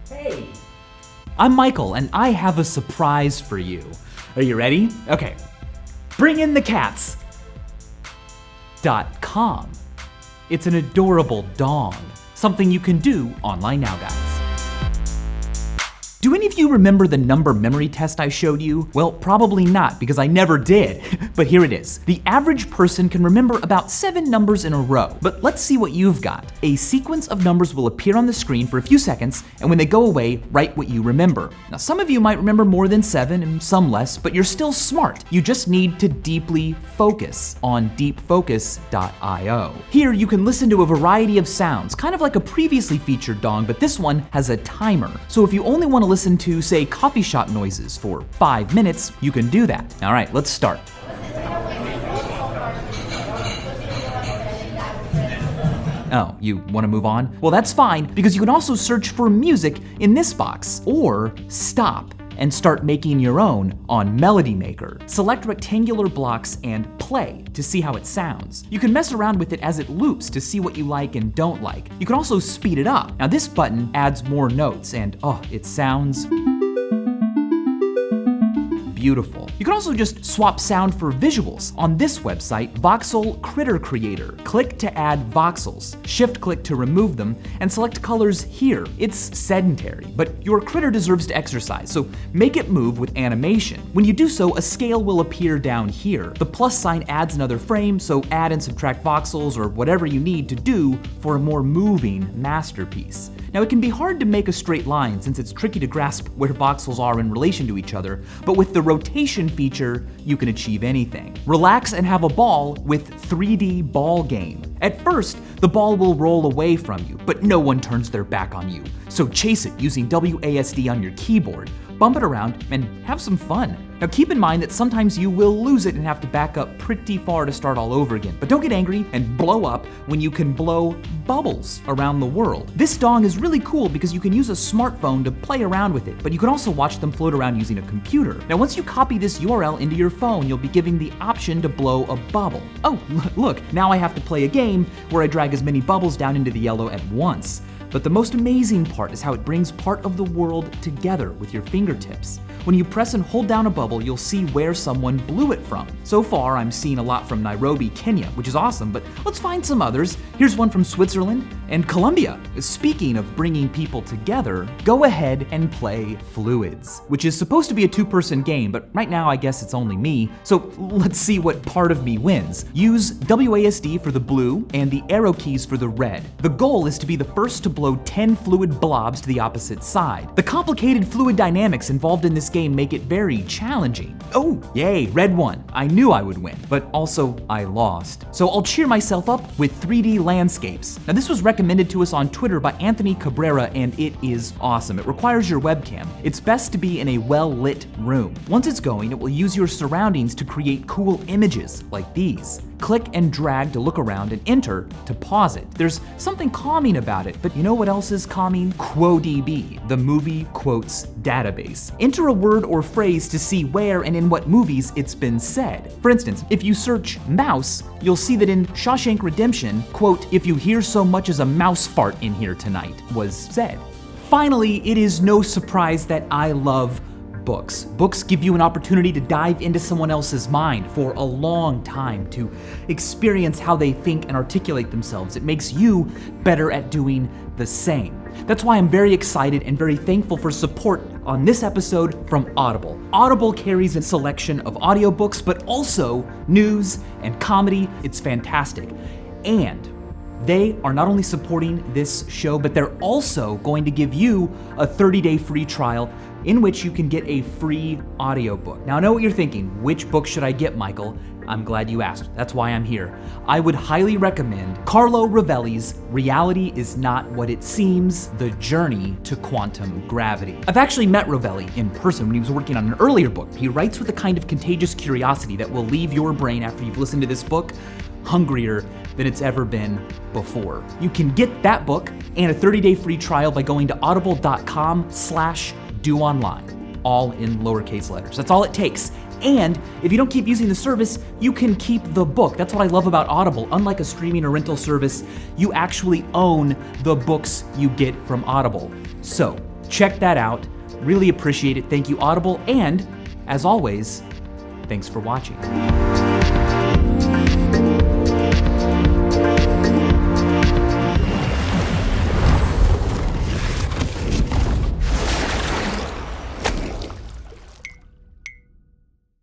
Hey! I'm Michael, and I have a surprise for you. Are you ready? Okay. Bring in the cats! .com. It's an adorable dong. Something you can do online now, guys. Do any of you remember the number memory test I showed you? Well, probably not, because I never did. But here it is. The average person can remember about 7 numbers in a row. But let's see what you've got. A sequence of numbers will appear on the screen for a few seconds, and when they go away, write what you remember. Now, some of you might remember more than 7 and some less, but you're still smart. You just need to deeply focus on deepfocus.io. Here, you can listen to a variety of sounds, kind of like a previously featured dong, but this one has a timer. So if you only want to listen to, say, coffee shop noises for 5 minutes, you can do that. All right, let's start. Oh, you want to move on? Well, that's fine, because you can also search for music in this box, or stop and start making your own on Melody Maker. Select rectangular blocks and play to see how it sounds. You can mess around with it as it loops to see what you like and don't like. You can also speed it up. Now this button adds more notes and it sounds beautiful. You can also just swap sound for visuals. On this website, Voxel Critter Creator. Click to add voxels, shift-click to remove them, and select colors here. It's sedentary, but your critter deserves to exercise, so make it move with animation. When you do so, a scale will appear down here. The plus sign adds another frame, so add and subtract voxels or whatever you need to do for a more moving masterpiece. Now, it can be hard to make a straight line since it's tricky to grasp where voxels are in relation to each other, but with the rotation feature, you can achieve anything. Relax and have a ball with 3D Ball Game. At first, the ball will roll away from you, but no one turns their back on you. So chase it using WASD on your keyboard, bump it around, and have some fun. Now keep in mind that sometimes you will lose it and have to back up pretty far to start all over again, but don't get angry and blow up when you can blow bubbles around the world. This dong is really cool because you can use a smartphone to play around with it, but you can also watch them float around using a computer. Now once you copy this URL into your phone, you'll be given the option to blow a bubble. Oh, look, now I have to play a game where I drag as many bubbles down into the yellow at once. But the most amazing part is how it brings part of the world together with your fingertips. When you press and hold down a bubble, you'll see where someone blew it from. So far, I'm seeing a lot from Nairobi, Kenya, which is awesome, but let's find some others. Here's one from Switzerland and Colombia. Speaking of bringing people together, go ahead and play Fluids, which is supposed to be a 2-person game, but right now I guess it's only me, so let's see what part of me wins. Use WASD for the blue and the arrow keys for the red. The goal is to be the first to blow 10 fluid blobs to the opposite side. The complicated fluid dynamics involved in this game make it very challenging. Oh, yay, red won. I knew I would win, but also I lost. So I'll cheer myself up with 3D landscapes. Now this was recommended to us on Twitter by Anthony Cabrera, and it is awesome. It requires your webcam. It's best to be in a well-lit room. Once it's going, it will use your surroundings to create cool images like these. Click and drag to look around and enter to pause it. There's something calming about it, but you know what else is calming? QuoDB, the movie quotes database. Enter a word or phrase to see where and in what movies it's been said. For instance, if you search mouse, you'll see that in Shawshank Redemption, quote, "If you hear so much as a mouse fart in here tonight," was said. Finally, it is no surprise that I love books. Books give you an opportunity to dive into someone else's mind for a long time, to experience how they think and articulate themselves. It makes you better at doing the same. That's why I'm very excited and very thankful for support on this episode from Audible. Audible carries a selection of audiobooks, but also news and comedy. It's fantastic. And they are not only supporting this show, but they're also going to give you a 30-day free trial in which you can get a free audiobook. Now I know what you're thinking, which book should I get, Michael? I'm glad you asked, that's why I'm here. I would highly recommend Carlo Rovelli's Reality is Not What It Seems, The Journey to Quantum Gravity. I've actually met Rovelli in person when he was working on an earlier book. He writes with a kind of contagious curiosity that will leave your brain after you've listened to this book hungrier than it's ever been before. You can get that book and a 30-day free trial by going to audible.com/doonline, all in lowercase letters. That's all it takes. And if you don't keep using the service, you can keep the book. That's what I love about Audible. Unlike a streaming or rental service, you actually own the books you get from Audible. So Check that out. Really appreciate it. Thank you, Audible. And as always, thanks for watching.